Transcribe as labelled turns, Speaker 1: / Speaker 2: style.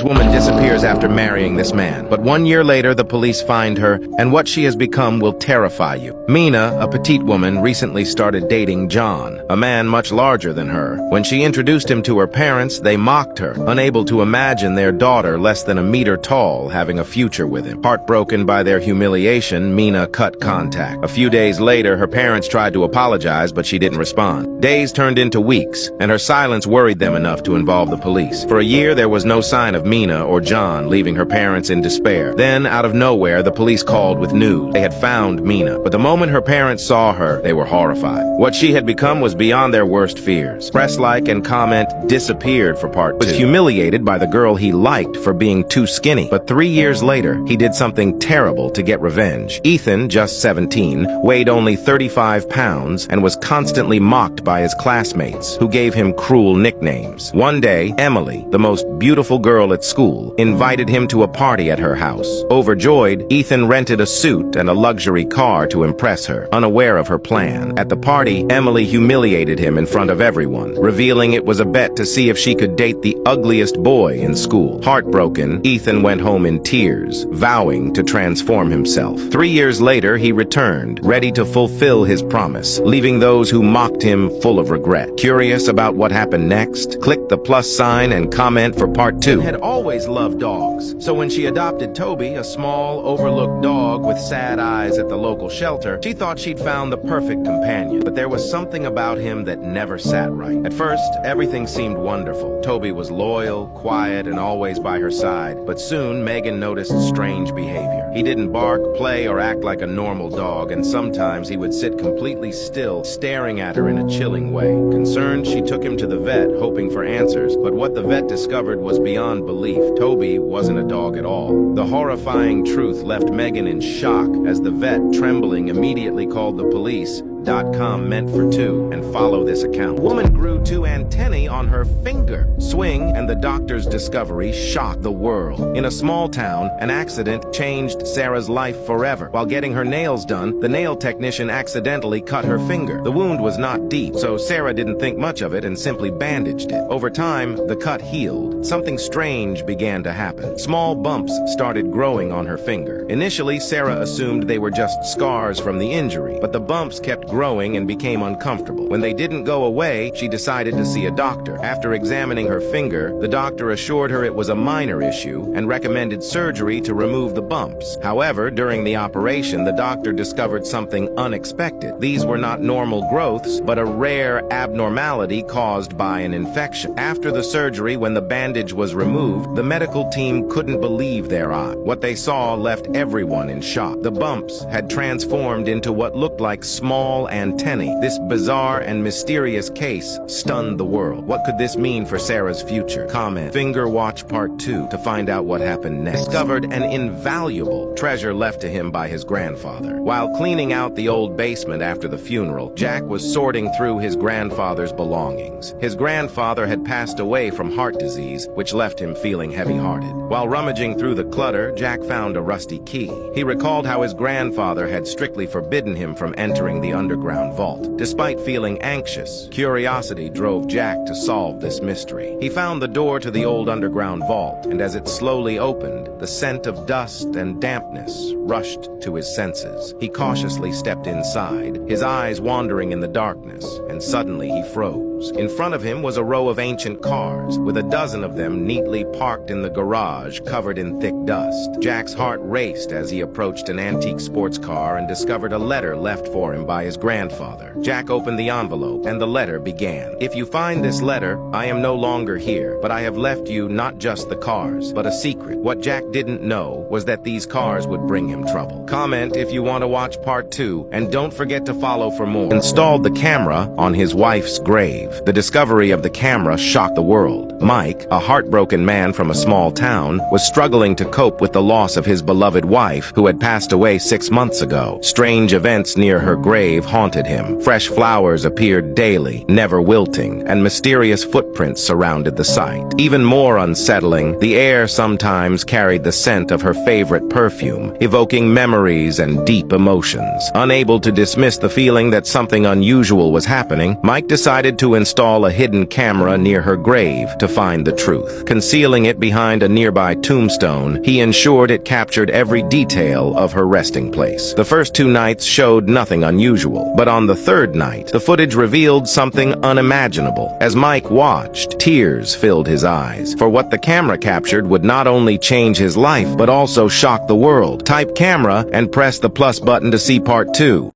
Speaker 1: This woman disappears after marrying this man, but 1 year later the police find her, and what she has become will terrify you. Mina, a petite woman, recently started dating John, a man much larger than her. When she introduced him to her parents, they mocked her, unable to imagine their daughter less than a meter tall having a future with him. Heartbroken by their humiliation, Mina cut contact. A few days later, her parents tried to apologize, but she didn't respond. Days turned into weeks, and her silence worried them enough to involve the police. For a year, there was no sign of Mina or John, leaving her parents in despair. Then, out of nowhere, the police called with news. They had found Mina, but the moment her parents saw her, they were horrified. What she had become was beyond their worst fears. Press like and comment disappeared for part 2. Was humiliated by the girl he liked for being too skinny. But 3 years later, he did something terrible to get revenge. Ethan, just 17, weighed only 35 pounds and was constantly mocked by his classmates, who gave him cruel nicknames. One day, Emily, the most beautiful girl at school, invited him to a party at her house. Overjoyed, Ethan rented a suit and a luxury car to impress her, unaware of her plan. At the party, Emily humiliated him in front of everyone, revealing it was a bet to see if she could date the ugliest boy in school. Heartbroken, Ethan went home in tears, vowing to transform himself. 3 years later, he returned, ready to fulfill his promise, leaving those who mocked him full of regret. Curious about what happened next? Click the plus sign and comment for part 2. Had always loved dogs, so when she adopted Toby, a small, overlooked dog with sad eyes at the local shelter, she thought she'd found the perfect companion. But there was something about him that never sat right. At first, everything seemed wonderful. Toby was loyal, quiet, and always by her side. But soon, Megan noticed strange behavior. He didn't bark, play, or act like a normal dog, and sometimes he would sit completely still, staring at her in a chilling way. Concerned, she took him to the vet, hoping for answers, but what the vet discovered was beyond belief. Toby wasn't a dog at all. The horrifying truth left Megan in shock as the vet, trembling, immediately called the police. .com meant for two, and follow this account. Woman grew 2 antennae on her finger. Swing, and the doctor's discovery shocked the world. In a small town, an accident changed Sarah's life forever. While getting her nails done, the nail technician accidentally cut her finger. The wound was not deep, so Sarah didn't think much of it and simply bandaged it. Over time, the cut healed. Something strange began to happen. Small bumps started growing on her finger. Initially, Sarah assumed they were just scars from the injury, but the bumps kept growing and became uncomfortable. When they didn't go away, she decided to see a doctor. After examining her finger, the doctor assured her it was a minor issue and recommended surgery to remove the bumps. However, during the operation, the doctor discovered something unexpected. These were not normal growths, but a rare abnormality caused by an infection. After the surgery, when the bandage was removed, the medical team couldn't believe their eyes. What they saw left everyone in shock. The bumps had transformed into what looked like small antennae. This bizarre and mysterious case stunned the world. What could this mean for Sarah's future? Comment Finger Watch Part 2 to find out what happened next. Discovered an invaluable treasure left to him by his grandfather. While cleaning out the old basement after the funeral, Jack was sorting through his grandfather's belongings. His grandfather had passed away from heart disease, which left him feeling heavy-hearted. While rummaging through the clutter, Jack found a rusty key. He recalled how his grandfather had strictly forbidden him from entering the underground vault. Despite feeling anxious, curiosity drove Jack to solve this mystery. He found the door to the old underground vault, and as it slowly opened, the scent of dust and dampness rushed to his senses. He cautiously stepped inside, his eyes wandering in the darkness, and suddenly he froze. In front of him was a row of ancient cars, with a dozen of them neatly parked in the garage, covered in thick dust. Jack's heart raced as he approached an antique sports car and discovered a letter left for him by his grandfather. Jack opened the envelope, and the letter began. If you find this letter, I am no longer here, but I have left you not just the cars, but a secret. What Jack didn't know was that these cars would bring him trouble. Comment if you want to watch part 2, and don't forget to follow for more. Installed the camera on his wife's grave. The discovery of the camera shocked the world. Mike, a heartbroken man from a small town, was struggling to cope with the loss of his beloved wife, who had passed away 6 months ago. Strange events near her grave haunted him. Fresh flowers appeared daily, never wilting, and mysterious footprints surrounded the site. Even more unsettling, the air sometimes carried the scent of her favorite perfume, evoking memories and deep emotions. Unable to dismiss the feeling that something unusual was happening, Mike decided to install a hidden camera near her grave to find the truth. Concealing it behind a nearby tombstone, he ensured it captured every detail of her resting place. The first 2 nights showed nothing unusual, but on the 3rd night, the footage revealed something unimaginable. As Mike watched, tears filled his eyes, for what the camera captured would not only change his life, but also shock the world. Type camera and press the plus button to see part 2.